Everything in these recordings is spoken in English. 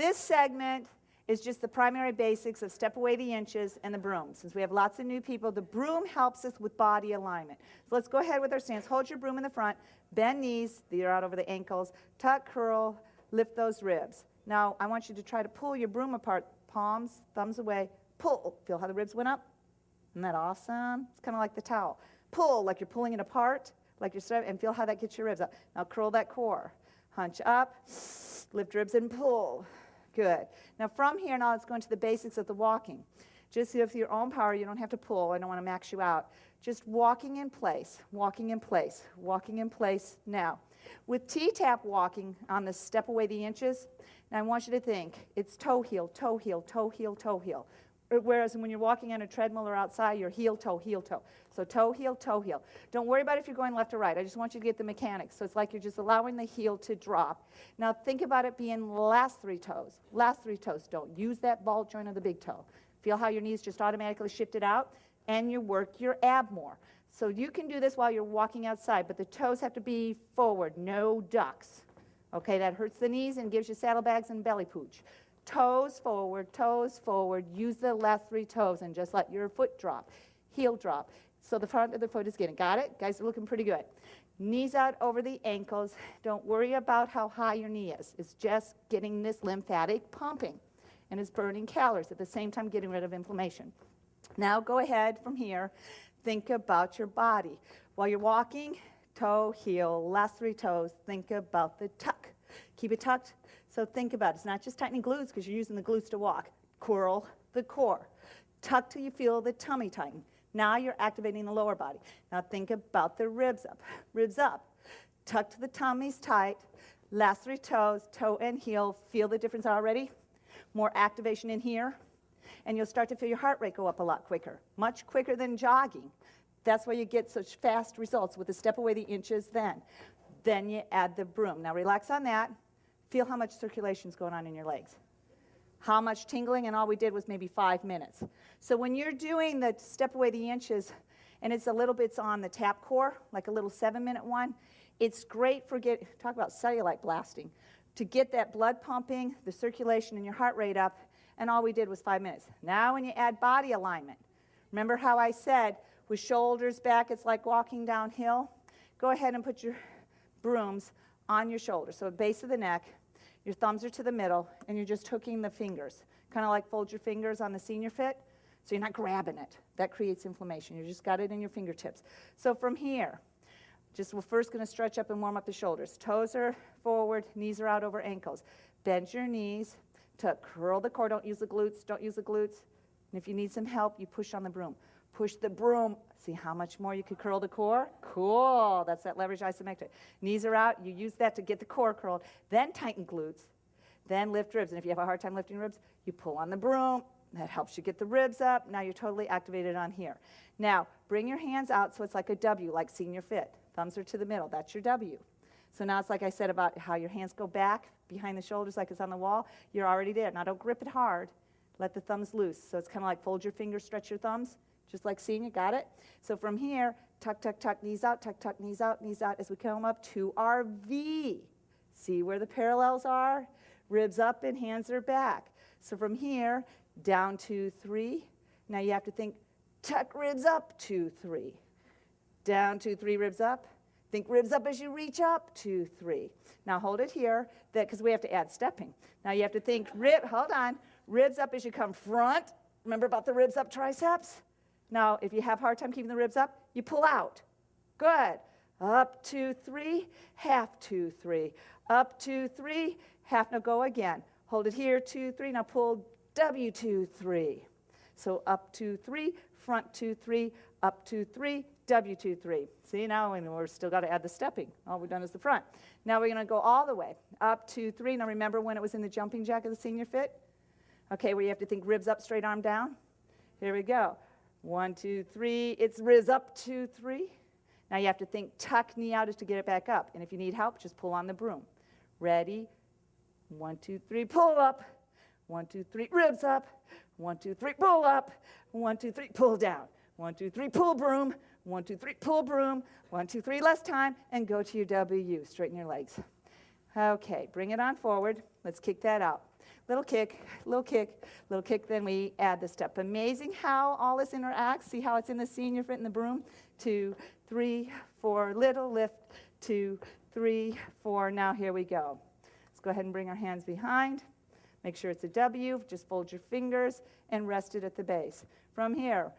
This segment is just the primary basics of step away the inches and the broom. Since we have lots of new people, the broom helps us with body alignment. So let's go ahead with our stance. Hold your broom in the front, bend knees, they're out over the ankles, tuck, curl, lift those ribs. Now, I want you to try to pull your broom apart, palms, thumbs away, pull. Feel how the ribs went up? Isn't that awesome? It's kind of like the towel. Pull, like you're pulling it apart, like you're and feel how that gets your ribs up. Now, curl that core. Hunch up, lift ribs and pull. Good. Now from here, now let's go into the basics of the walking. Just with your own power, you don't have to pull. I don't want to max you out. Just walking in place, walking in place, walking in place now. With T-Tapp walking on the step away the inches, now I want you to think it's toe heel, toe heel, toe heel, toe heel. Whereas when you're walking on a treadmill or outside, you're heel, toe, heel, toe. So toe, heel, toe, heel. Don't worry about if you're going left or right. I just want you to get the mechanics. So it's like you're just allowing the heel to drop. Now think about it being last three toes. Last three toes. Don't use that ball joint of the big toe. Feel how your knees just automatically shifted out, and you work your ab more. So you can do this while you're walking outside, but the toes have to be forward, no ducks. Okay, that hurts the knees and gives you saddlebags and belly pooch. Toes forward, use the last three toes and just let your foot drop, heel drop. So the front of the foot is getting, got it? Guys are looking pretty good. Knees out over the ankles. Don't worry about how high your knee is. It's just getting this lymphatic pumping, and it's burning calories at the same time getting rid of inflammation. Now go ahead from here, think about your body. While you're walking, toe, heel, last three toes, think about the tuck. Keep it tucked. So think about it. It's not just tightening glutes because you're using the glutes to walk. Curl the core. Tuck till you feel the tummy tighten. Now you're activating the lower body. Now think about the ribs up. Ribs up. Tuck to the tummies tight. Last three toes, toe and heel. Feel the difference already? More activation in here. And you'll start to feel your heart rate go up a lot quicker. Much quicker than jogging. That's why you get such fast results with the step away the inches then. Then you add the broom. Now relax on that. Feel how much circulation is going on in your legs. How much tingling, and all we did was maybe 5 minutes. So when you're doing the step away the inches, and it's a little bit on the tap core, like a little 7-minute one, it's great for talk about cellulite blasting, to get that blood pumping, the circulation, and your heart rate up, and all we did was 5 minutes. Now when you add body alignment, remember how I said with shoulders back, it's like walking downhill? Go ahead and put your brooms on your shoulders, so base of the neck, your thumbs are to the middle, and you're just hooking the fingers. Kind of like fold your fingers on the senior fit, so you're not grabbing it. That creates inflammation. You just got it in your fingertips. So from here, we're first going to stretch up and warm up the shoulders. Toes are forward, knees are out over ankles. Bend your knees to curl the core. Don't use the glutes. Don't use the glutes. And if you need some help, you push on the broom. Push the broom. See how much more you could curl the core? Cool. That's that leverage isometric. Knees are out. You use that to get the core curled. Then tighten glutes. Then lift ribs. And if you have a hard time lifting ribs, you pull on the broom. That helps you get the ribs up. Now you're totally activated on here. Now, bring your hands out so it's like a W, like senior fit. Thumbs are to the middle. That's your W. So now it's like I said about how your hands go back behind the shoulders like it's on the wall. You're already there. Now don't grip it hard. Let the thumbs loose. So it's kind of like fold your fingers, stretch your thumbs. Just like seeing it, got it? So from here, tuck, tuck, tuck, knees out, tuck, tuck, knees out as we come up to our V. See where the parallels are? Ribs up and hands are back. So from here, down 2, 3. Now you have to think, tuck ribs up, 2, 3. Down 2, 3, ribs up. Think ribs up as you reach up, 2, 3. Now hold it here, because we have to add stepping. Now you have to think, hold on, ribs up as you come front. Remember about the ribs up triceps? Now, if you have a hard time keeping the ribs up, you pull out. Good. Up, 2, 3, half, 2, 3. Up, 2, 3, half. Now go again. Hold it here, 2, 3. Now pull W, 2, 3. So up, 2, 3, front, 2, 3, up, 2, 3, W, 2, 3. See now, and we're still got to add the stepping. All we've done is the front. Now we're going to go all the way. Up, 2, 3. Now remember when it was in the jumping jack of the senior fit? Okay, where you have to think ribs up, straight arm down. Here we go. 1, 2, 3. It's ribs up, 2, 3. Now you have to think tuck knee out is to get it back up. And if you need help, just pull on the broom. Ready? 1, 2, 3, pull up. 1, 2, 3, ribs up. 1, 2, 3, pull up. 1, 2, 3, pull down. 1, 2, 3, pull broom. 1, 2, 3, pull broom. 1, 2, 3, less time, and go to your W. Straighten your legs. Okay, bring it on forward. Let's kick that out. little kick, little kick, little kick, then we add the step. Amazing how all this interacts. See how it's in the senior foot in the broom? 2, 3, 4, little lift, 2, 3, 4. Now here we go. Let's go ahead and bring our hands behind. Make sure it's a W. Just fold your fingers and rest it at the base. From here,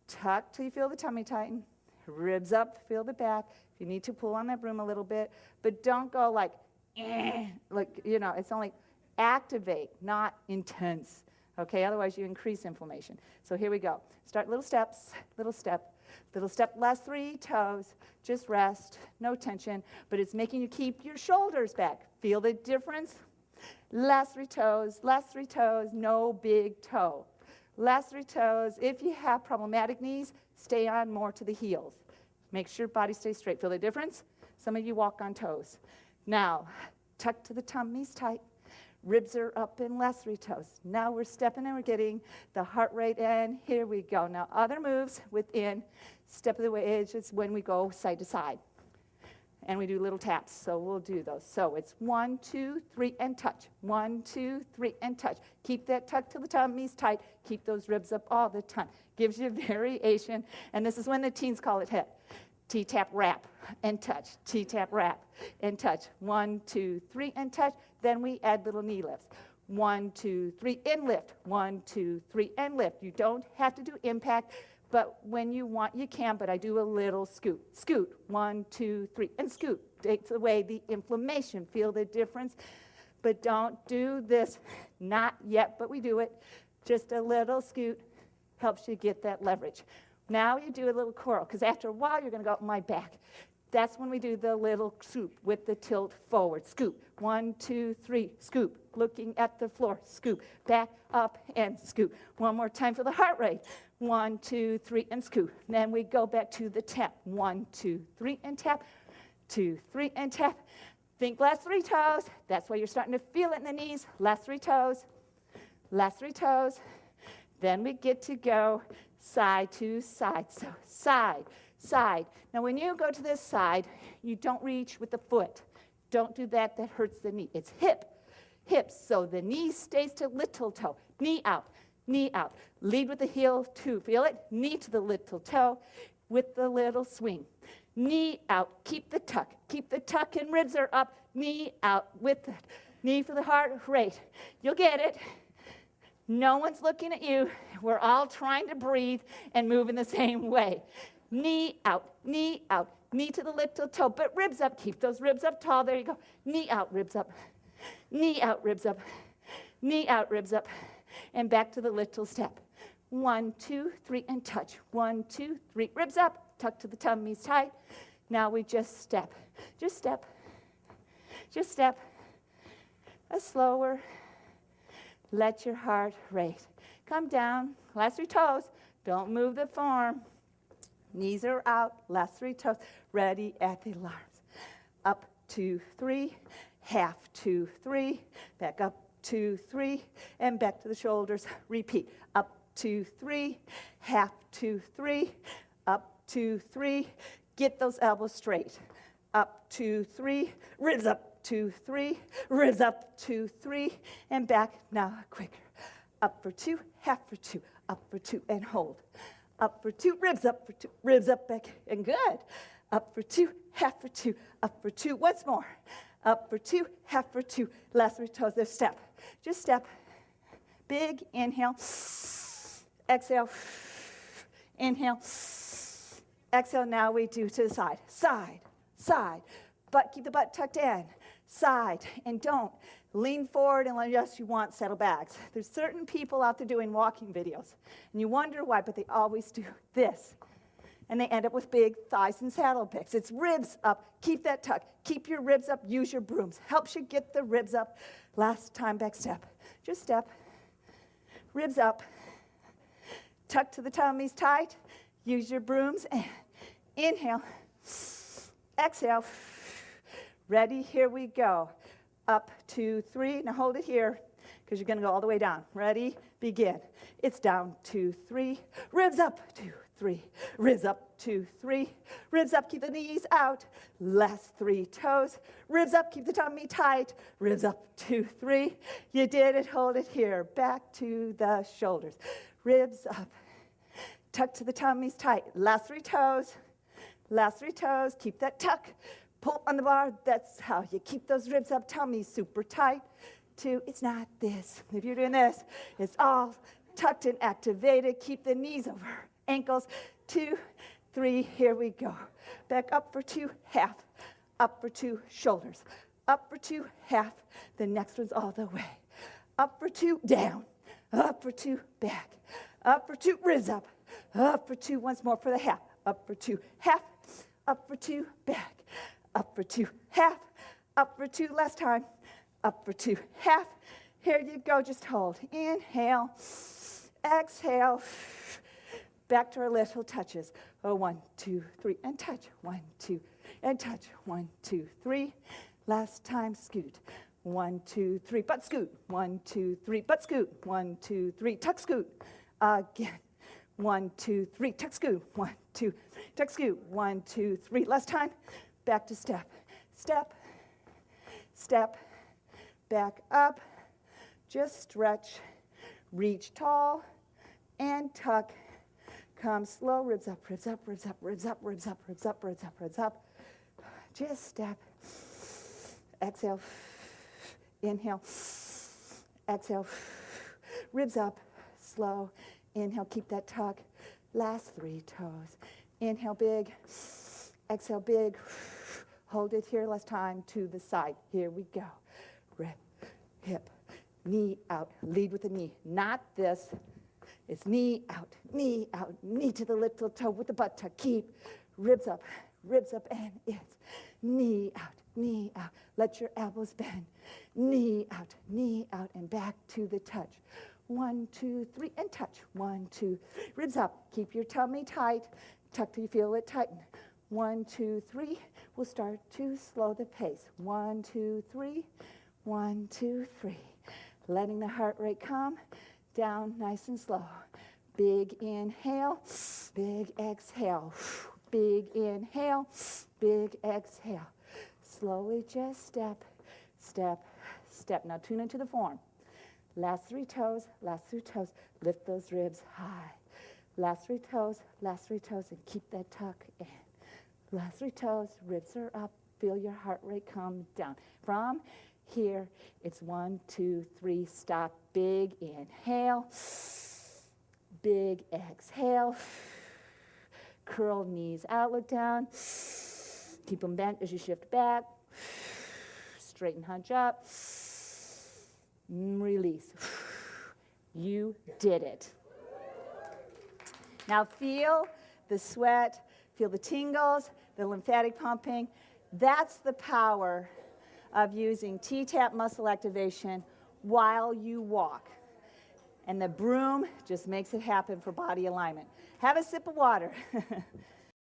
tuck till you feel the tummy tighten. Ribs up, feel the back. If you need to, pull on that broom a little bit, but don't go like, it's only activate, not intense. Okay, otherwise you increase inflammation. So here we go. Start little steps, little step, little step, last 3 toes. Just rest, no tension, but it's making you keep your shoulders back. Feel the difference? Last 3 toes, no big toe. Last 3 toes. If you have problematic knees, stay on more to the heels. Make sure body stays straight. Feel the difference? Some of you walk on toes. Now, tuck to the tummies tight. Ribs are up in last 3 toes. Now we're stepping and we're getting the heart rate in. Here we go. Now other moves within step of the wedge is when we go side to side. And we do little taps, so we'll do those. So it's 1, 2, 3, and touch. 1, 2, 3, and touch. Keep that tuck to the tummies tight. Keep those ribs up all the time. Gives you variation, and this is when the teens call it hip. T-Tapp, wrap, and touch. T-Tapp, wrap, and touch. 1, 2, 3, and touch. Then we add little knee lifts. 1, 2, 3, and lift. 1, 2, 3, and lift. You don't have to do impact, but when you want, you can, but I do a little scoot. Scoot, 1, 2, 3, and scoot. Takes away the inflammation. Feel the difference? But don't do this, not yet, but we do it. Just a little scoot helps you get that leverage. Now you do a little curl, because after a while, you're going to go up my back. That's when we do the little scoop with the tilt forward. Scoop, 1, 2, 3, scoop. Looking at the floor, scoop. Back, up, and scoop. One more time for the heart rate. 1, 2, 3, and scoop. Then we go back to the tap. 1, 2, 3, and tap. 2, 3, and tap. Think last 3 toes. That's why you're starting to feel it in the knees. Last 3 toes. Last 3 toes. Then we get to go side to side. So side, side. Now when you go to this side, you don't reach with the foot. Don't do that. That hurts the knee. It's hip. Hips. So the knee stays to little toe. Knee out. Knee out. Lead with the heel too. Feel it? Knee to the little toe with the little swing. Knee out. Keep the tuck. Keep the tuck and ribs are up. Knee out with the knee for the heart rate. You'll get it. No one's looking at you. We're all trying to breathe and move in the same way. Knee out. Knee out. Knee to the little toe, but ribs up. Keep those ribs up tall. There you go. Knee out, ribs up. Knee out, ribs up. Knee out, ribs up. And back to the little step. 1, 2, 3, and touch. 1, 2, 3, ribs up. Tuck to the tummies tight. Now we just step. Just step. Just step. A slower. Let your heart rate come down. Last 3 toes. Don't move the form. Knees are out. Last 3 toes. Ready at the alarms. Up, 2, 3. Half, 2, 3. Back up, 2, 3. And back to the shoulders. Repeat. Up, 2, 3. Half, 2, 3. Up, 2, 3. Get those elbows straight. Up, 2, 3. Ribs up. 2, 3, ribs up, 2, 3, and back. Now quicker. Up for 2, half for 2, up for 2, and hold. Up for 2, ribs up for 2, ribs up back, and good. Up for 2, half for 2, up for 2. Once more. Up for 2, half for 2. Last 3 toes. There. Step. Just step. Big inhale. Exhale. Inhale. Exhale. Now we do to the side. Side. Side. Butt, keep the butt tucked in. Side, and don't lean forward unless you want saddlebags. There's certain people out there doing walking videos, and you wonder why, but they always do this. And they end up with big thighs and saddlebags. It's ribs up. Keep that tuck. Keep your ribs up. Use your brooms. Helps you get the ribs up. Last time, back step. Just step. Ribs up. Tuck to the tummies tight. Use your brooms. And inhale. Exhale. Ready? Here we go. Up, 2, 3. Now hold it here because you're going to go all the way down. Ready? Begin. It's down, 2, 3. Ribs up, 2, 3. Ribs up, 2, 3. Ribs up, keep the knees out. Last 3 toes. Ribs up, keep the tummy tight. Ribs up, 2, 3. You did it, hold it here. Back to the shoulders. Ribs up. Tuck to the tummies tight. Last 3 toes. Last 3 toes. Keep that tuck. Pull on the bar. That's how you keep those ribs up. Tummy super tight. 2. It's not this. If you're doing this, it's all tucked and activated. Keep the knees over ankles. 2, 3. Here we go. Back up for 2, half. Up for 2, shoulders. Up for 2, half. The next one's all the way. Up for 2, down. Up for 2, back. Up for 2, ribs up. Up for 2, once more for the half. Up for 2, half. Up for 2, back. Up for 2, half. Up for 2, last time. Up for 2, half. Here you go, just hold. Inhale. Exhale. Back to our little touches. 1, 2, 3, and touch. 1, 2, and touch. 1, 2, 3. Last time, scoot. 1, 2, 3, but scoot. 1, 2, 3, but scoot. 1, 2, 3, tuck, scoot. Again. 1, 2, 3, tuck, scoot. 1, 2, tuck, scoot. 1, 2, 3. Last time. Back to step. Step. Step. Back up. Just stretch. Reach tall and tuck. Come slow. Ribs up, ribs up, ribs up, ribs up, ribs up, ribs up, ribs up, ribs up. Just step. Exhale. Inhale. Exhale. Ribs up. Slow. Inhale. Keep that tuck. Last 3 toes. Inhale big. Exhale big. Hold it here. Last time to the side. Here we go. Rib. Hip. Knee out. Lead with the knee. Not this. It's knee out, knee to the little toe with the buttock. Keep ribs up, and it's knee out. Let your elbows bend. Knee out, and back to the touch. 1, 2, 3, and touch. 1, 2, ribs up. Keep your tummy tight. Tuck till you feel it tighten. 1, 2, 3. We'll start to slow the pace. 1, 2, 3. 1, 2, 3. Letting the heart rate come down nice and slow. Big inhale, big exhale. Big inhale, big exhale. Slowly just step, step, step. Now tune into the form. Last 3 toes, last 3 toes. Lift those ribs high. Last 3 toes, and keep that tuck in. Last 3 toes, ribs are up. Feel your heart rate come down. From here, it's 1, 2, 3, stop. Big inhale, big exhale. Curl knees out, look down. Keep them bent as you shift back. Straighten, hunch up. Release. You did it. Now feel the sweat, feel the tingles, the lymphatic pumping. That's the power of using T-Tapp muscle activation while you walk. And the Broom just makes it happen for body alignment. Have a sip of water.